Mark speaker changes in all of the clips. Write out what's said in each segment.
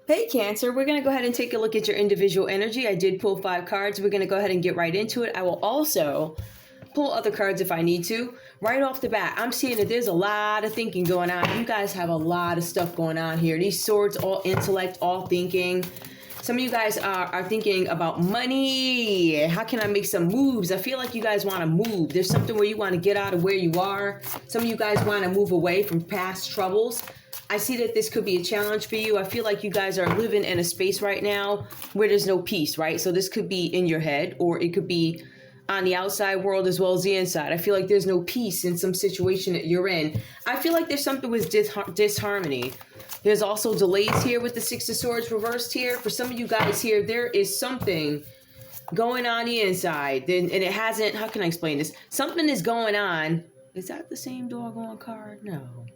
Speaker 1: Hey Cancer, we're going to go ahead and take a look at your individual energy. I did pull 5 cards. We're going to go ahead and get right into it. I will also pull other cards if I need to. Right off the bat, I'm seeing that there's a lot of thinking going on. You guys have a lot of stuff going on here. These swords, all intellect, all thinking. Some of you guys are thinking about money. How can I make some moves? I feel like you guys want to move. There's something where you want to get out of where you are. Some of you guys want to move away from past troubles. I see that this could be a challenge for you. I feel like you guys are living in a space right now where there's no peace, right? So this could be in your head, or it could be on the outside world as well as the inside. I feel like there's no peace in some situation that you're in. I feel like there's something with disharmony. There's also delays here with the 6 of Swords reversed here. For some of you guys here, there is something going on the inside. And it hasn't, how can I explain this? Something is going on. Is that the same doggone card? No.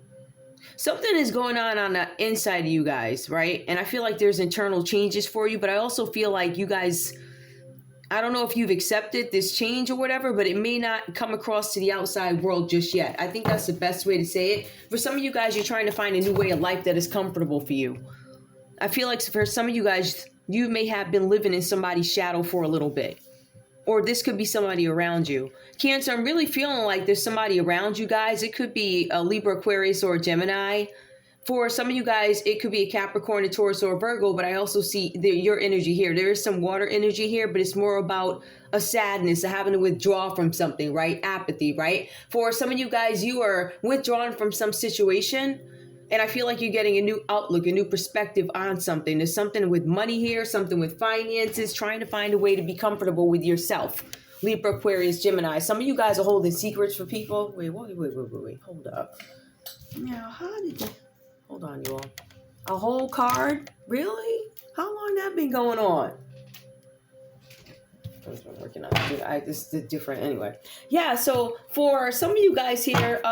Speaker 1: Something is going on the inside of you guys, right? And I feel like there's internal changes for you, but I also feel like you guys, I don't know if you've accepted this change or whatever, but it may not come across to the outside world just yet. I think that's the best way to say it. For some of you guys, you're trying to find a new way of life that is comfortable for you. I feel like for some of you guys, you may have been living in somebody's shadow for a little bit. Or this could be somebody around you. Cancer, I'm really feeling like there's somebody around you guys. It could be a Libra, Aquarius, or a Gemini. For some of you guys, it could be a Capricorn, a Taurus, or a Virgo, but I also see your energy here. There is some water energy here, but it's more about a sadness, having to withdraw from something, right? Apathy, right? For some of you guys, you are withdrawn from some situation, and I feel like you're getting a new outlook, a new perspective on something. There's something with money here, something with finances, trying to find a way to be comfortable with yourself. Libra, Aquarius, Gemini. Some of you guys are holding secrets for people. Wait. Hold up. Now, how did you... Hold on, you all. A whole card? Really? How long that been going on? I've been working on it. This is different anyway. Yeah, so for some of you guys here,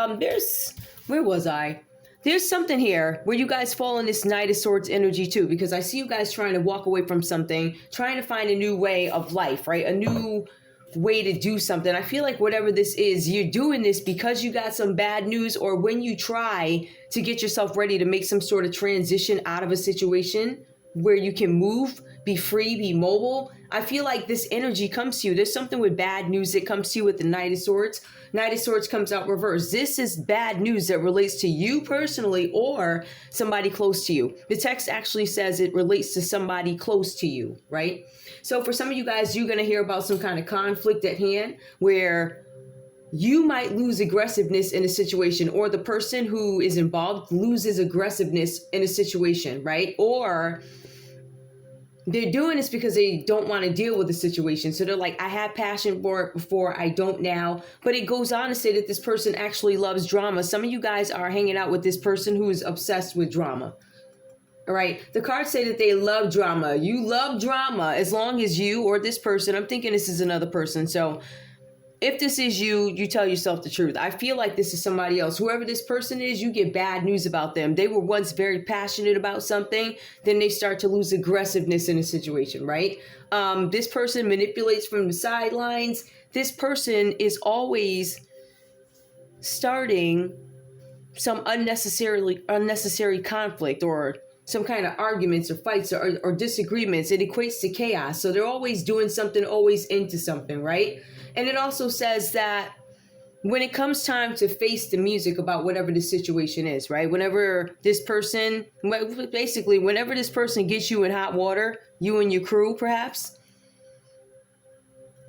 Speaker 1: where was I? There's something here where you guys fall in this Knight of Swords energy too, because I see you guys trying to walk away from something, trying to find a new way of life, right? A new way to do something. I feel like whatever this is, you're doing this because you got some bad news, or when you try to get yourself ready to make some sort of transition out of a situation where you can move, be free, be mobile. I feel like this energy comes to you. There's something with bad news that comes to you with the Knight of Swords. Knight of Swords comes out reversed. This is bad news that relates to you personally or somebody close to you. The text actually says it relates to somebody close to you, right? So for some of you guys, you're going to hear about some kind of conflict at hand where you might lose aggressiveness in a situation, or the person who is involved loses aggressiveness in a situation, right? Or they're doing this because they don't want to deal with the situation. So they're like, I had passion for it before, I don't now. But it goes on to say that this person actually loves drama. Some of you guys are hanging out with this person who is obsessed with drama. All right. The cards say that they love drama. You love drama as long as you or this person, I'm thinking this is another person. So if this is you, you tell yourself the truth. I feel like this is somebody else. Whoever this person is, you get bad news about them. They were once very passionate about something. Then they start to lose aggressiveness in a situation, right? This person manipulates from the sidelines. This person is always starting some unnecessary conflict, or some kind of arguments or fights or disagreements. It equates to chaos. So they're always doing something, always into something, right? And it also says that when it comes time to face the music about whatever the situation is, right? Whenever this person gets you in hot water, you and your crew perhaps,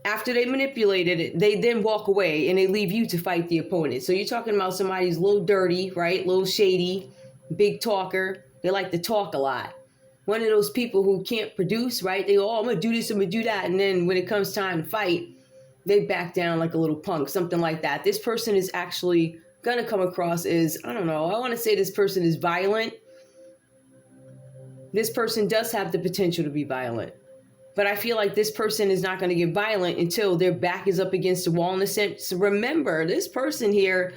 Speaker 1: after they manipulated it, they then walk away and they leave you to fight the opponent. So you're talking about somebody who's a little dirty, right? A little shady, big talker. They like to talk a lot. One of those people who can't produce, right? They go, oh, I'm going to do this, I'm going to do that. And then when it comes time to fight, they back down like a little punk, something like that. This person is actually going to come across as, I don't know, I want to say this person is violent. This person does have the potential to be violent. But I feel like this person is not going to get violent until their back is up against the wall. In a sense, so remember, this person here,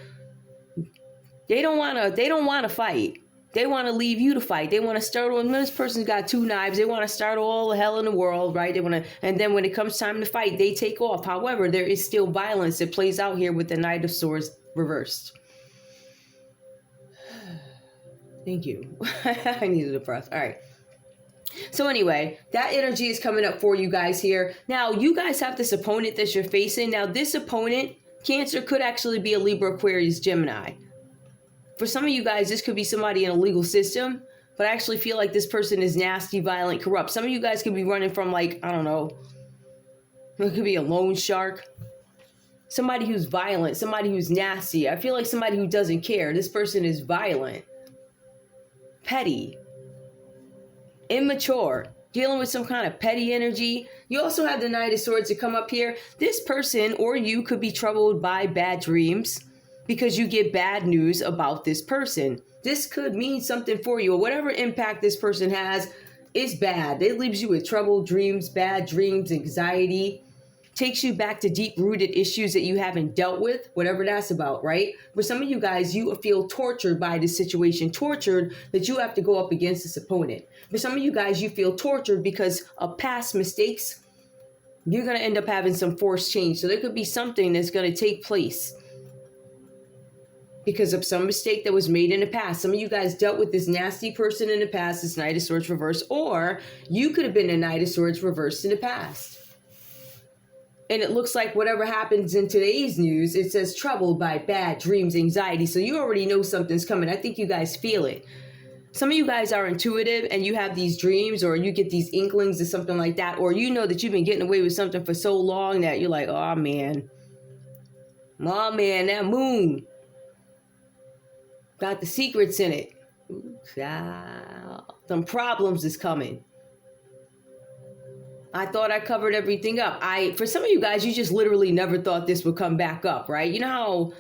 Speaker 1: they don't want to fight. They want to leave you to fight. They want to start on, this person's got 2 knives. They want to start all the hell in the world, right? They want to, and then when it comes time to fight, they take off. However, there is still violence that plays out here with the Knight of Swords reversed. Thank you. I needed a breath. All right. So anyway, that energy is coming up for you guys here. Now, you guys have this opponent that you're facing. Now, this opponent, Cancer, could actually be a Libra, Aquarius, Gemini. For some of you guys, this could be somebody in a legal system, but I actually feel like this person is nasty, violent, corrupt. Some of you guys could be running from, like, I don't know, it could be a loan shark. Somebody who's violent, somebody who's nasty. I feel like somebody who doesn't care. This person is violent, petty, immature, dealing with some kind of petty energy. You also have the Knight of Swords to come up here. This person or you could be troubled by bad dreams because you get bad news about this person. This could mean something for you, or whatever impact this person has is bad. It leaves you with troubled dreams, bad dreams, anxiety. Takes you back to deep-rooted issues that you haven't dealt with, whatever that's about, right? For some of you guys, you feel tortured by this situation, tortured that you have to go up against this opponent. For some of you guys, you feel tortured because of past mistakes. You're going to end up having some forced change. So there could be something that's going to take place because of some mistake that was made in the past. Some of you guys dealt with this nasty person in the past, this Knight of Swords reverse, or you could have been a Knight of Swords reversed in the past. And it looks like whatever happens in today's news, it says troubled by bad dreams, anxiety. So you already know something's coming. I think you guys feel it. Some of you guys are intuitive and you have these dreams or you get these inklings or something like that. Or you know that you've been getting away with something for so long that you're like, oh man, that moon got the secrets in it. Ooh, child. Some problems is coming. I thought I covered everything up. For some of you guys, you just literally never thought this would come back up, right? You know how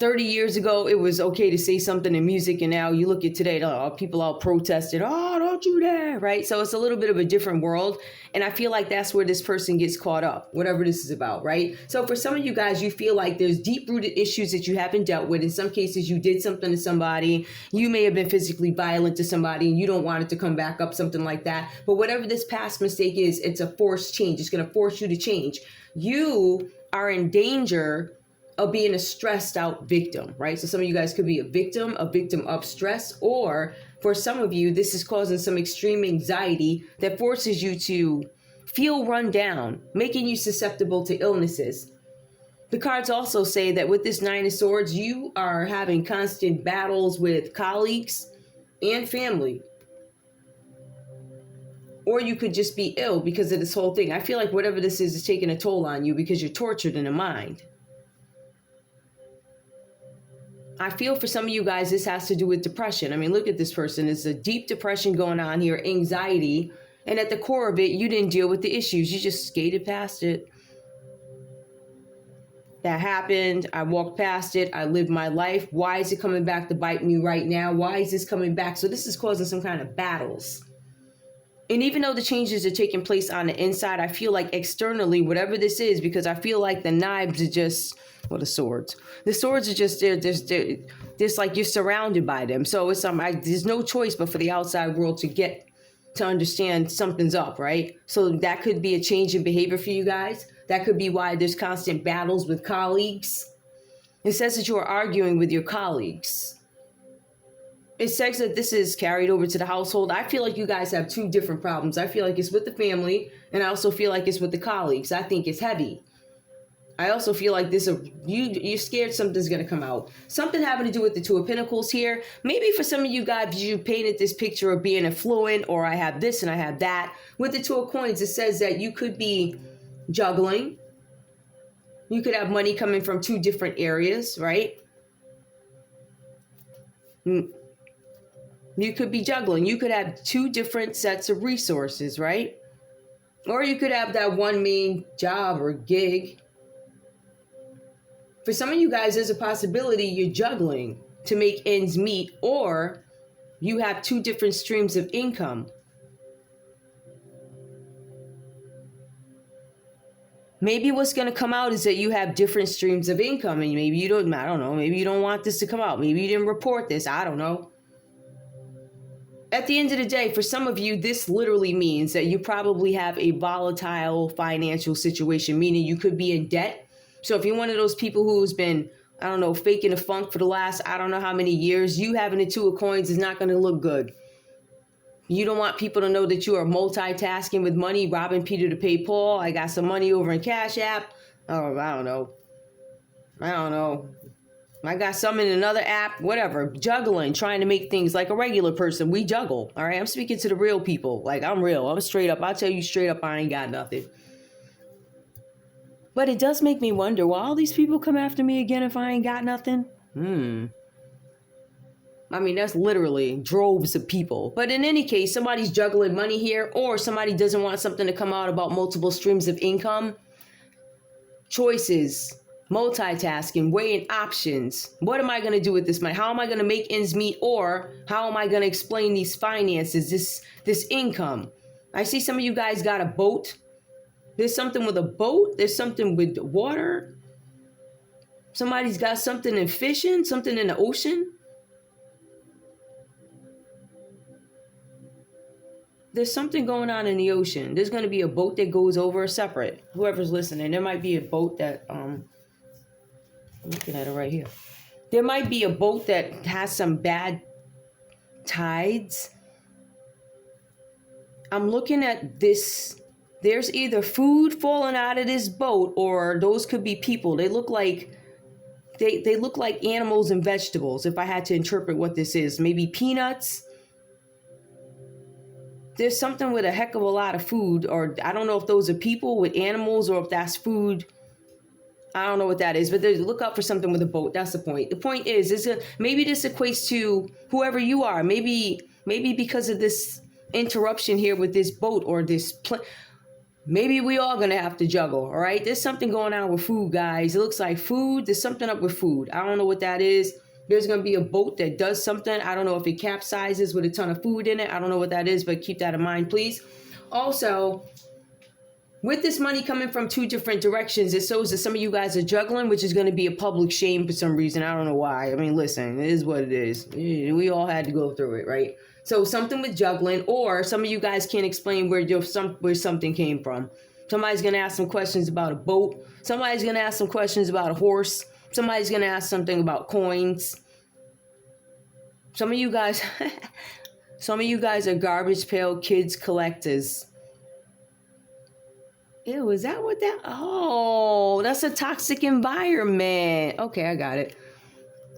Speaker 1: 30 years ago, it was okay to say something in music, and now you look at today, people all protested, oh, don't you dare, right? So it's a little bit of a different world, and I feel like that's where this person gets caught up, whatever this is about, right? So for some of you guys, you feel like there's deep-rooted issues that you haven't dealt with. In some cases, you did something to somebody, you may have been physically violent to somebody, and you don't want it to come back up, something like that. But whatever this past mistake is, it's a forced change. It's going to force you to change. You are in danger of being a stressed out victim, right? So some of you guys could be a victim of stress, or for some of you, this is causing some extreme anxiety that forces you to feel run down, making you susceptible to illnesses. The cards also say that with this Nine of Swords, you are having constant battles with colleagues and family. Or you could just be ill because of this whole thing. I feel like whatever this is taking a toll on you because you're tortured in the mind. I feel for some of you guys, this has to do with depression. I mean, look at this person. There's a deep depression going on here, anxiety. And at the core of it, you didn't deal with the issues. You just skated past it. That happened. I walked past it. I lived my life. Why is it coming back to bite me right now? Why is this coming back? So this is causing some kind of battles. And even though the changes are taking place on the inside, I feel like externally, whatever this is, because I feel like the knives are just, well, the swords are just there. There's like you're surrounded by them. So it's there's no choice but for the outside world to get to understand something's up, right? So that could be a change in behavior for you guys. That could be why there's constant battles with colleagues. It says that you are arguing with your colleagues. It says that this is carried over to the household. I feel like you guys have two different problems. I feel like it's with the family, and I also feel like it's with the colleagues. I think it's heavy. I also feel like you're scared something's going to come out. Something having to do with the Two of Pentacles here. Maybe for some of you guys, you painted this picture of being affluent, or I have this and I have that. With the Two of Coins, it says that you could be juggling. You could have money coming from two different areas, right? You could be juggling. You could have two different sets of resources, right? Or you could have that one main job or gig. For some of you guys, there's a possibility you're juggling to make ends meet, or you have two different streams of income. Maybe what's going to come out is that you have different streams of income, and maybe you don't, I don't know, maybe you don't want this to come out. Maybe you didn't report this. I don't know. At the end of the day, for some of you, this literally means that you probably have a volatile financial situation, meaning you could be in debt. So if you're one of those people who's been, I don't know, faking the funk for the last, I don't know how many years, you having the Two of Coins is not going to look good. You don't want people to know that you are multitasking with money, robbing Peter to pay Paul. I got some money over in Cash App. Oh, I don't know. I got some in another app, whatever. Juggling, trying to make things like a regular person. We juggle, all right? I'm speaking to the real people. Like, I'm real. I'm straight up. I'll tell you straight up, I ain't got nothing. But it does make me wonder, will all these people come after me again if I ain't got nothing? I mean, that's literally droves of people. But in any case, somebody's juggling money here, or somebody doesn't want something to come out about multiple streams of income. Choices, multitasking, weighing options. What am I going to do with this money? How am I going to make ends meet? Or how am I going to explain these finances, this income? I see some of you guys got a boat. There's something with a boat. There's something with water. Somebody's got something in fishing, something in the ocean. There's something going on in the ocean. There's going to be a boat that goes over separate. Whoever's listening, there might be a boat that, I'm looking at it right here. There might be a boat that has some bad tides. I'm looking at this. There's either food falling out of this boat, or those could be people. They look like they look like animals and vegetables, if I had to interpret what this is. Maybe peanuts. There's something with a heck of a lot of food, or I don't know if those are people with animals or if that's food. I don't know what that is, but look out for something with a boat. That's the point. The point is maybe this equates to whoever you are. Maybe because of this interruption here with this boat or this maybe we all gonna have to juggle. All right, there's something going on with food, guys. It looks like food. There's something up with food. I don't know what that is. There's going to be a boat that does something. I don't know if it capsizes with a ton of food in it. I don't know what that is, but keep that in mind, please. Also, with this money coming from two different directions, it shows that some of you guys are juggling, which is going to be a public shame for some reason. I don't know why. I mean, listen, it is what it is. We all had to go through it, right? So something with juggling, or some of you guys can't explain where something came from. Somebody's going to ask some questions about a boat. Somebody's going to ask some questions about a horse. Somebody's going to ask something about coins. Some of you guys are garbage pail kids collectors. Ew, is that what that? Oh, that's a toxic environment. Okay, I got it.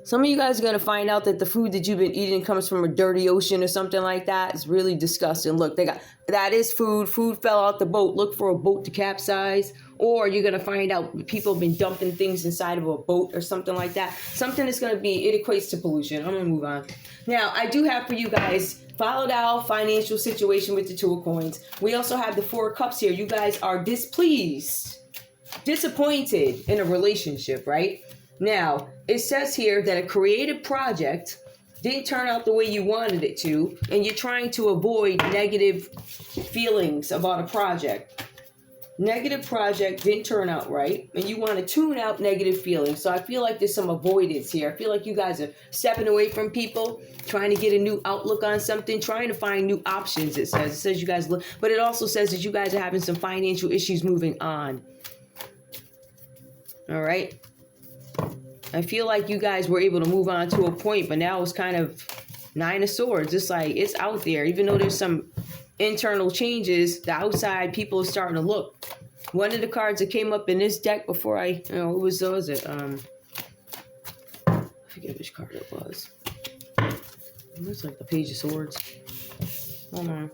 Speaker 1: Some of you guys are going to find out that the food that you've been eating comes from a dirty ocean or something like that. It's really disgusting. Look, that is food. Food fell out the boat. Look for a boat to capsize. Or you're going to find out people have been dumping things inside of a boat or something like that. Something that's going to be, it equates to pollution. I'm going to move on. Now, I do have for you guys, followed out financial situation with the Two of Coins. We also have the Four of Cups here. You guys are displeased, disappointed in a relationship, right? Now, it says here that a creative project didn't turn out the way you wanted it to, and you're trying to avoid negative feelings about a project. Negative project didn't turn out right, and you want to tune out negative feelings. So I feel like there's some avoidance here. I feel like you guys are stepping away from people, trying to get a new outlook on something, trying to find new options, it says you guys look, but it also says that you guys are having some financial issues moving on. All right. I feel like you guys were able to move on to a point, but now it's kind of Nine of Swords. It's like, it's out there. Even though there's some internal changes, the outside people are starting to look. One of the cards that came up in this deck before I forget which card it was. It looks like the Page of Swords. Hold on.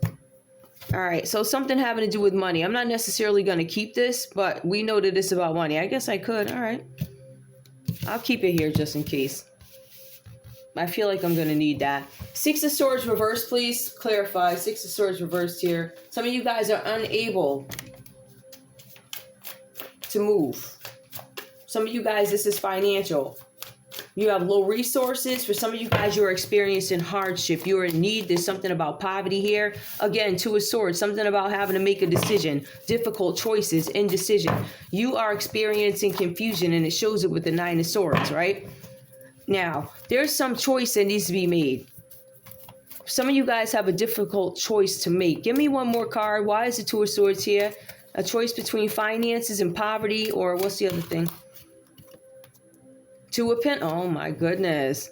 Speaker 1: All right, so something having to do with money. I'm not necessarily going to keep this, but we know that it's about money. I guess I could. All right. I'll keep it here just in case. I feel like I'm going to need that. Six of Swords reversed, please. Clarify. Six of Swords reversed here. Some of you guys are unable to move. Some of you guys, this is financial. You have low resources. For some of you guys, you're experiencing hardship. You're in need. There's something about poverty here. Again, Two of Swords. Something about having to make a decision. Difficult choices, indecision. You are experiencing confusion, and it shows it with the Nine of Swords, right? Now, there's some choice that needs to be made. Some of you guys have a difficult choice to make. Give me one more card. Why is the Two of Swords here? A choice between finances and poverty, or what's the other thing? Two of Pentacles. Oh my goodness.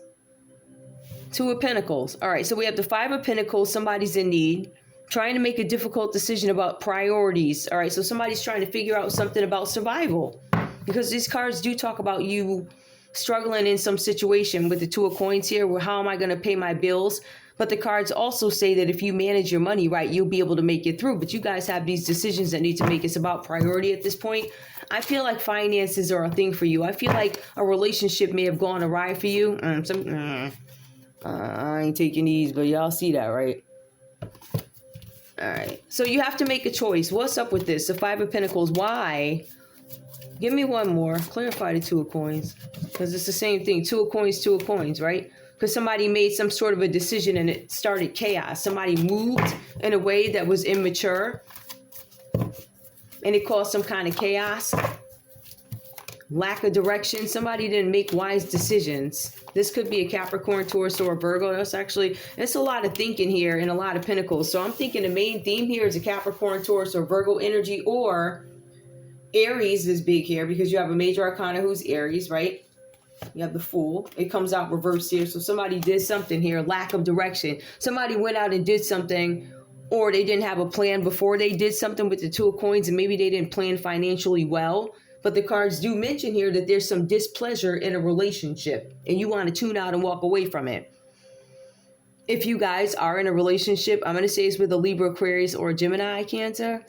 Speaker 1: Two of Pentacles. All right, so we have the Five of Pentacles. Somebody's in need, trying to make a difficult decision about priorities. All right, so somebody's trying to figure out something about survival, because these cards do talk about you struggling in some situation with the Two of Coins here, where how am I going to pay my bills? But the cards also say that if you manage your money right, you'll be able to make it through. But you guys have these decisions that need to make. It's about priority at this point. I feel like finances are a thing for you. I feel like a relationship may have gone awry for you. I ain't taking these, but y'all see that, right? All right. So you have to make a choice. What's up with this? The Five of Pentacles. Why? Give me one more. Clarify the Two of Coins. Because it's the same thing. Two of Coins, right? Because somebody made some sort of a decision and it started chaos. Somebody moved in a way that was immature. And it caused some kind of chaos. Lack of direction. Somebody didn't make wise decisions. This could be a Capricorn, Taurus, or a Virgo. It's a lot of thinking here and a lot of pentacles. So I'm thinking the main theme here is a Capricorn, Taurus, or Virgo energy, or Aries is big here because you have a major arcana who's Aries, right? You have the Fool. It comes out reversed here. So somebody did something here. Lack of direction. Somebody went out and did something, or they didn't have a plan before they did something with the Two of Coins, and maybe they didn't plan financially well. But the cards do mention here that there's some displeasure in a relationship and you want to tune out and walk away from it. If you guys are in a relationship, I'm going to say it's with a Libra, Aquarius, or Gemini, Cancer.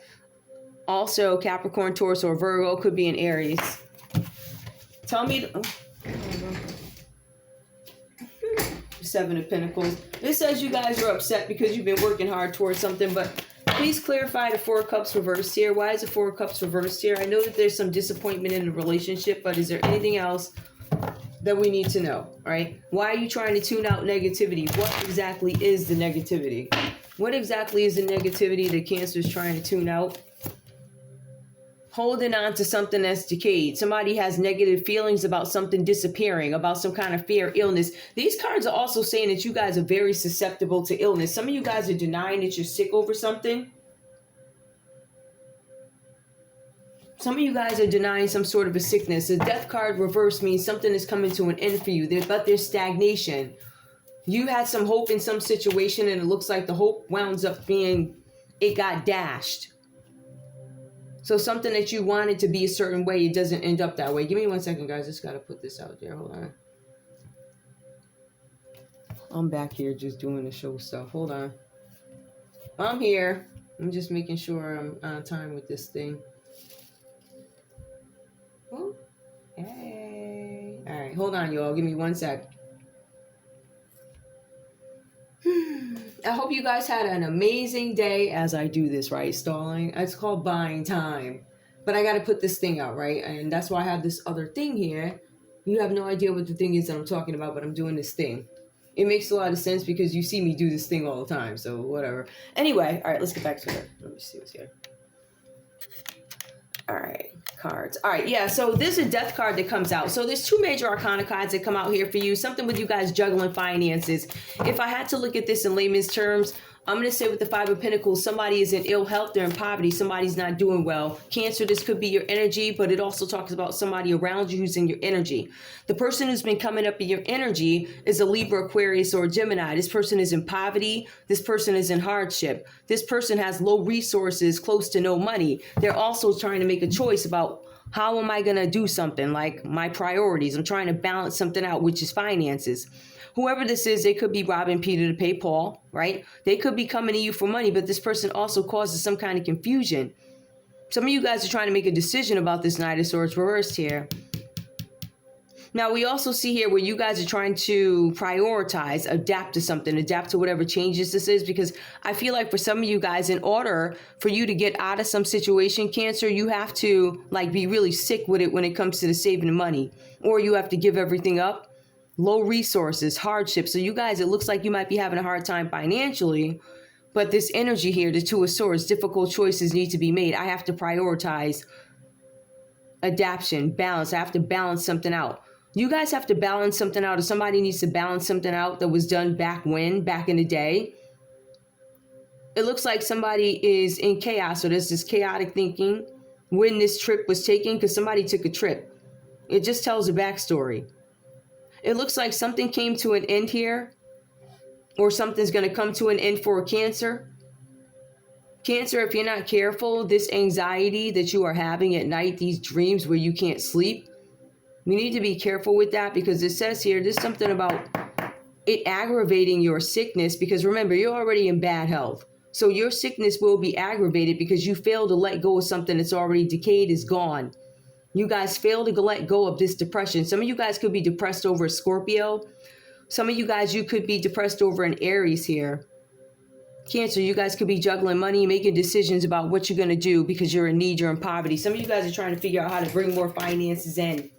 Speaker 1: Also, Capricorn, Taurus, or Virgo, could be an Aries. Tell me... Seven of Pentacles. This says you guys are upset because you've been working hard towards something, but please clarify the Four of Cups reversed here. Why is the Four of Cups reversed here? I know that there's some disappointment in the relationship, but is there anything else that we need to know? All right. Why are you trying to tune out negativity? What exactly is the negativity? What exactly is the negativity that Cancer is trying to tune out? Holding on to something that's decayed. Somebody has negative feelings about something disappearing, about some kind of fear, illness. These cards are also saying that you guys are very susceptible to illness. Some of you guys are denying that you're sick over something. Some of you guys are denying some sort of a sickness. The Death card reverse means something is coming to an end for you, but there's stagnation. You had some hope in some situation and it looks like the hope wounds up being, it got dashed. So something that you wanted to be a certain way, it doesn't end up that way. Give me 1 second, guys. Just got to put this out there. Hold on. I'm back here just doing the show stuff. Hold on. I'm here. I'm just making sure I'm on time with this thing. Oh, hey. All right. Hold on, y'all. Give me 1 sec. I hope you guys had an amazing day as I do this, right? Stalling. It's called buying time. But I got to put this thing out, right? And that's why I have this other thing here. You have no idea what the thing is that I'm talking about, but I'm doing this thing. It makes a lot of sense because you see me do this thing all the time. So whatever. Anyway, all right, let's get back to it. Let me see what's here. All right. Cards. All right, yeah, so there's a Death card that comes out. So there's two major arcana cards that come out here for you. Something with you guys juggling finances. If I had to look at this in layman's terms, I'm going to say with the Five of Pentacles, somebody is in ill health, they're in poverty, somebody's not doing well. Cancer, this could be your energy, but it also talks about somebody around you who's in your energy. The person who's been coming up in your energy is a Libra, Aquarius, or a Gemini. This person is in poverty. This person is in hardship. This person has low resources, close to no money. They're also trying to make a choice about how am I going to do something, like my priorities. I'm trying to balance something out, which is finances. Whoever this is, they could be robbing Peter to pay Paul, right? They could be coming to you for money, but this person also causes some kind of confusion. Some of you guys are trying to make a decision about this Knight of Swords reversed here. Now, we also see here where you guys are trying to prioritize, adapt to something, adapt to whatever changes this is, because I feel like for some of you guys, in order for you to get out of some situation, Cancer, you have to like be really sick with it when it comes to the saving of money, or you have to give everything up. Low resources, hardship. So you guys, it looks like you might be having a hard time financially, but this energy here, the Two of Swords, difficult choices need to be made. I have to prioritize adaptation, balance. I have to balance something out. You guys have to balance something out, or somebody needs to balance something out that was done back in the day. It looks like somebody is in chaos, or there's this chaotic thinking when this trip was taken, because somebody took a trip. It just tells a backstory. It looks like something came to an end here, or something's going to come to an end for a Cancer. Cancer, if you're not careful, this anxiety that you are having at night, these dreams where you can't sleep, you need to be careful with that, because it says here, there's something about it aggravating your sickness, because remember, you're already in bad health. So your sickness will be aggravated because you fail to let go of something that's already decayed, is gone. You guys fail to let go of this depression. Some of you guys could be depressed over a Scorpio. Some of you guys, you could be depressed over an Aries here. Cancer, you guys could be juggling money, making decisions about what you're going to do because you're in need, you're in poverty. Some of you guys are trying to figure out how to bring more finances in.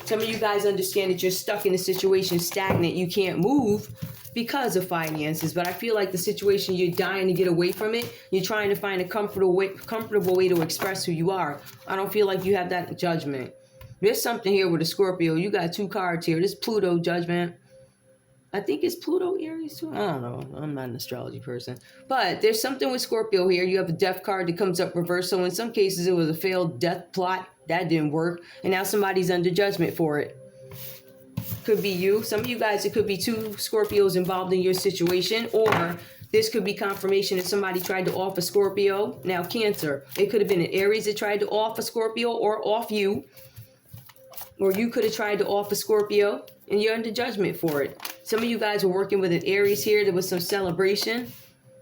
Speaker 1: Some of you guys understand that you're stuck in a situation, stagnant. You can't move because of finances. But I feel like the situation, you're dying to get away from it. You're trying to find a comfortable way to express who you are. I don't feel like you have that judgment. There's something here with a Scorpio. You got 2 cards here. This Pluto judgment. I think it's Pluto Aries too. I don't know. I'm not an astrology person. But there's something with Scorpio here. You have a death card that comes up reversed. So in some cases, it was a failed death plot. That didn't work. And now somebody's under judgment for it. Could be you. Some of you guys, it could be 2 Scorpios involved in your situation. Or this could be confirmation that somebody tried to off a Scorpio. Now, Cancer. It could have been an Aries that tried to off a Scorpio or off you. Or you could have tried to off a Scorpio and you're under judgment for it. Some of you guys are working with an Aries here. There was some celebration,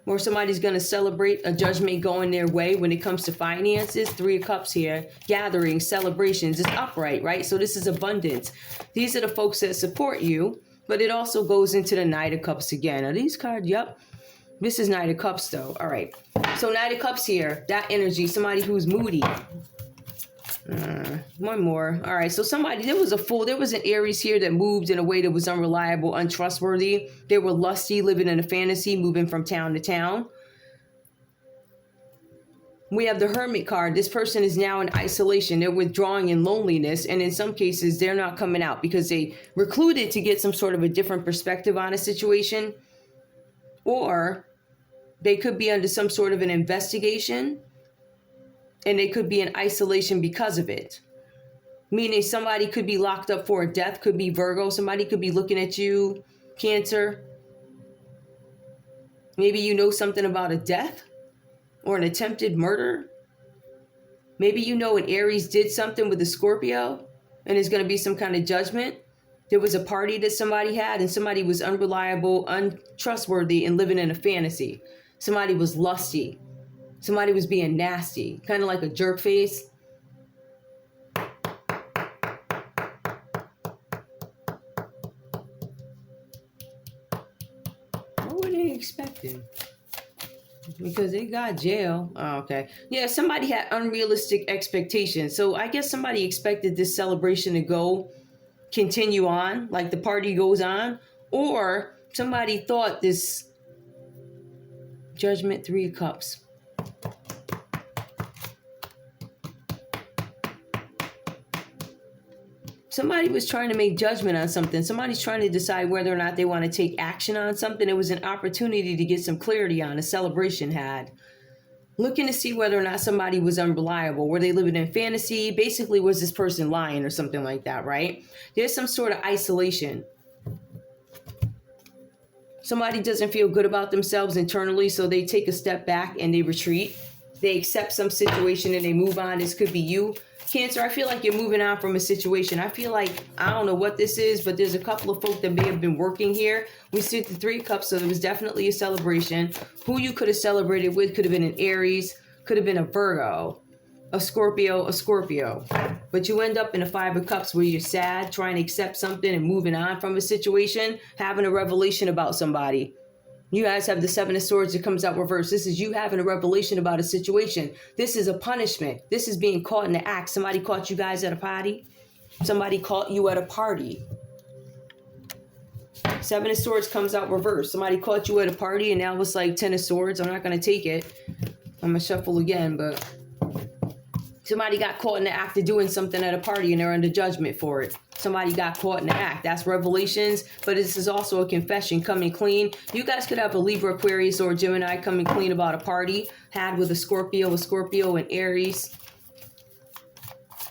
Speaker 1: or somebody's going to celebrate a judgment going their way when it comes to finances. 3 of Cups here, gatherings, celebrations. It's upright, right? So this is abundance. These are the folks that support you, but it also goes into the Knight of Cups again. Are these cards? Yep. This is Knight of Cups though. All right. So Knight of Cups here, that energy, somebody who's moody. One more. All right. So there was an Aries here that moved in a way that was unreliable, untrustworthy. They were lusty, living in a fantasy, moving from town to town. We have the Hermit card. This person is now in isolation. They're withdrawing in loneliness. And in some cases, they're not coming out because they recluded to get some sort of a different perspective on a situation. Or they could be under some sort of an investigation. And they could be in isolation because of it. Meaning somebody could be locked up for a death, could be Virgo. Somebody could be looking at you, Cancer. Maybe you know something about a death or an attempted murder. Maybe you know an Aries did something with a Scorpio and there's going to be some kind of judgment. There was a party that somebody had and somebody was unreliable, untrustworthy, and living in a fantasy. Somebody was lusty. Somebody was being nasty, kind of like a jerk face. What were they expecting? Because they got jail. Oh, okay. Yeah, somebody had unrealistic expectations. So I guess somebody expected this celebration to continue on, like the party goes on. Or somebody thought this judgment, 3 of Cups. Somebody was trying to make judgment on something. Somebody's trying to decide whether or not they want to take action on something. It was an opportunity to get some clarity on a celebration had. Looking to see whether or not somebody was unreliable. Were they living in fantasy? Basically, was this person lying or something like that, right? There's some sort of isolation. Somebody doesn't feel good about themselves internally, so they take a step back and they retreat. They accept some situation and they move on. This could be you. Cancer, I feel like you're moving on from a situation. I feel like, I don't know what this is, but there's a couple of folk that may have been working here. We see the 3 of Cups, so there was definitely a celebration. Who you could have celebrated with could have been an Aries, could have been a Virgo, a Scorpio. But you end up in a 5 of Cups where you're sad, trying to accept something and moving on from a situation, having a revelation about somebody. You guys have the 7 of Swords that comes out reversed. This is you having a revelation about a situation. This is a punishment. This is being caught in the act. Somebody caught you guys at a party. Somebody caught you at a party. 7 of Swords comes out reversed. Somebody caught you at a party and now it's like 10 of Swords. I'm not going to take it. I'm going to shuffle again, but somebody got caught in the act of doing something at a party and they're under judgment for it. Somebody got caught in the act. That's revelations, but this is also a confession, coming clean. You guys could have a Libra, Aquarius, or Gemini coming clean about a party had with a Scorpio, an Aries,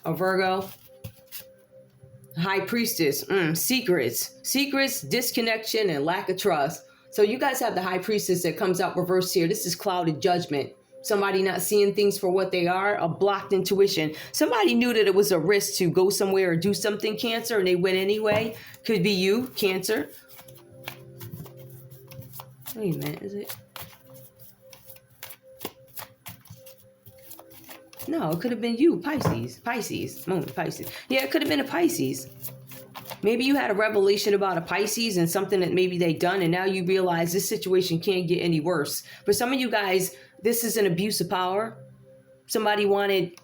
Speaker 1: a Virgo. High Priestess, secrets, disconnection, and lack of trust. So you guys have the High Priestess that comes out reversed here. This is clouded judgment. Somebody not seeing things for what they are, a blocked intuition. Somebody knew that it was a risk to go somewhere or do something, Cancer, and they went anyway. Could be you, Cancer. Wait a minute, is it? No, it could have been you, Pisces, Moon, Pisces. Yeah, it could have been a Pisces. Maybe you had a revelation about a Pisces and something that maybe they done, and now you realize this situation can't get any worse. For some of you guys, this is an abuse of power. Somebody wanted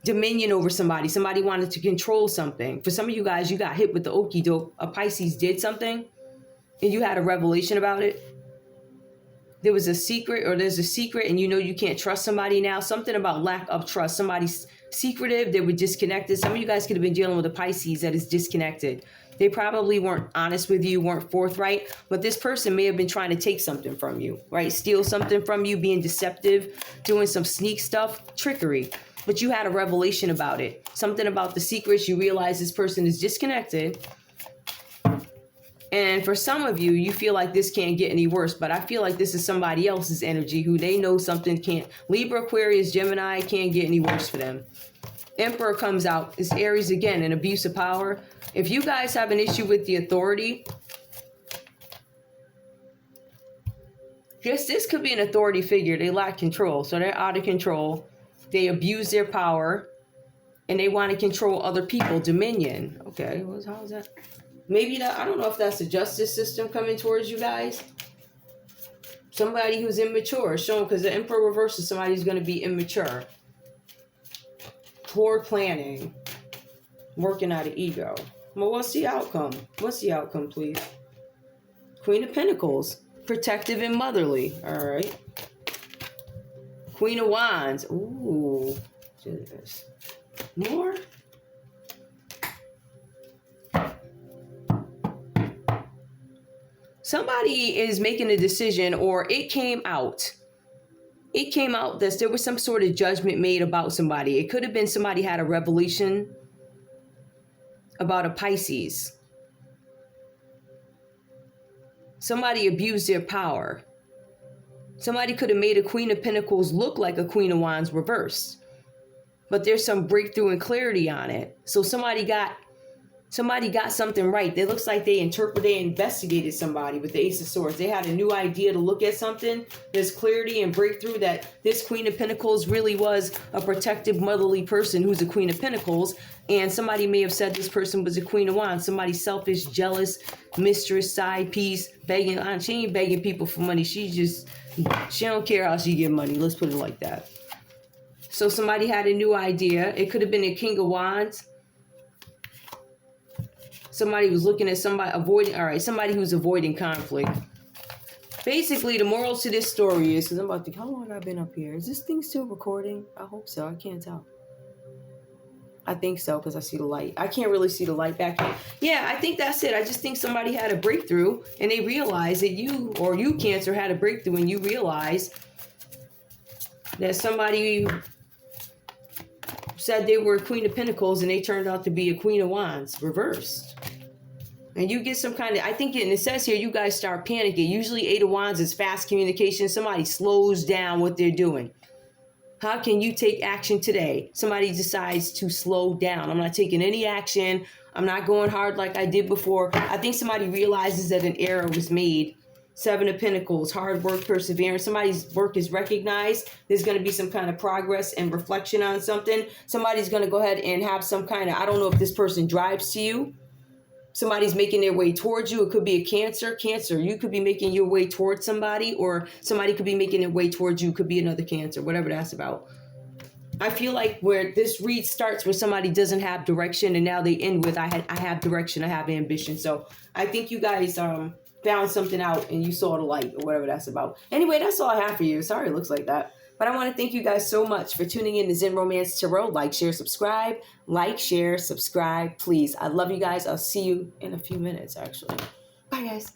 Speaker 1: dominion over somebody. Somebody wanted to control something. For some of you guys, you got hit with the okie doke. A Pisces did something, and you had a revelation about it. There was a secret, or there's a secret, and you know you can't trust somebody now. Something about lack of trust. Somebody's secretive. They were disconnected. Some of you guys could have been dealing with a Pisces that is disconnected. They probably weren't honest with you, weren't forthright, but this person may have been trying to take something from you, right? Steal something from you, being deceptive, doing some sneak stuff, trickery. But you had a revelation about it. Something about the secrets. You realize this person is disconnected. And for some of you, you feel like this can't get any worse, but I feel like this is somebody else's energy who they know something can't. Libra, Aquarius, Gemini can't get any worse for them. Emperor comes out. It's Aries again, an abuse of power. If you guys have an issue with the authority, this could be an authority figure. They lack control, so they're out of control. They abuse their power, and they want to control other people. Dominion. Okay, how is that? Maybe that, I don't know if that's the justice system coming towards you guys. Somebody who's immature, shown, because the Emperor reverses somebody who's going to be immature. Poor planning. Working out of ego. Well, what's the outcome? What's the outcome, please? Queen of Pentacles. Protective and motherly. All right. Queen of Wands. Ooh. Jesus. More? Somebody is making a decision, or it came out. It came out that there was some sort of judgment made about somebody. It could have been somebody had a revelation about a Pisces. Somebody abused their power. Somebody could have made a Queen of Pentacles look like a Queen of Wands reversed. But there's some breakthrough and clarity on it. So somebody got something right. It looks like they investigated somebody with the Ace of Swords. They had a new idea to look at something. There's clarity and breakthrough that this Queen of Pentacles really was a protective, motherly person who's a Queen of Pentacles. And somebody may have said this person was a Queen of Wands. Somebody selfish, jealous, mistress, side piece, begging. She ain't begging people for money. She don't care how she get money. Let's put it like that. So somebody had a new idea. It could have been a King of Wands. Somebody was looking at somebody who's avoiding conflict. Basically, the morals to this story is, because I'm about to, how long have I been up here? Is this thing still recording? I hope so. I can't tell. I think so, because I see the light. I can't really see the light back here. Yeah, I think that's it. I just think somebody had a breakthrough, and they realized that you Cancer, had a breakthrough, and you realized that somebody said they were a Queen of Pentacles, and they turned out to be a Queen of Wands reversed. And you get some kind of, I think it says here, you guys start panicking. Usually Eight of Wands is fast communication. Somebody slows down what they're doing. How can you take action today? Somebody decides to slow down. I'm not taking any action. I'm not going hard like I did before. I think somebody realizes that an error was made. Seven of Pentacles, hard work, perseverance. Somebody's work is recognized. There's going to be some kind of progress and reflection on something. Somebody's going to go ahead and have some kind of, I don't know if this person drives to you. Somebody's making their way towards you. It could be a Cancer. Cancer, you could be making your way towards somebody, or somebody could be making their way towards you. Could be another Cancer, whatever that's about. I feel like where this read starts where somebody doesn't have direction, and now they end with, I have direction, I have ambition. So I think you guys found something out and you saw the light, or whatever that's about. Anyway, that's all I have for you. Sorry it looks like that. But I want to thank you guys so much for tuning in to Zen Romance Tarot. Like, share, subscribe. Like, share, subscribe, please. I love you guys. I'll see you in a few minutes, actually. Bye, guys.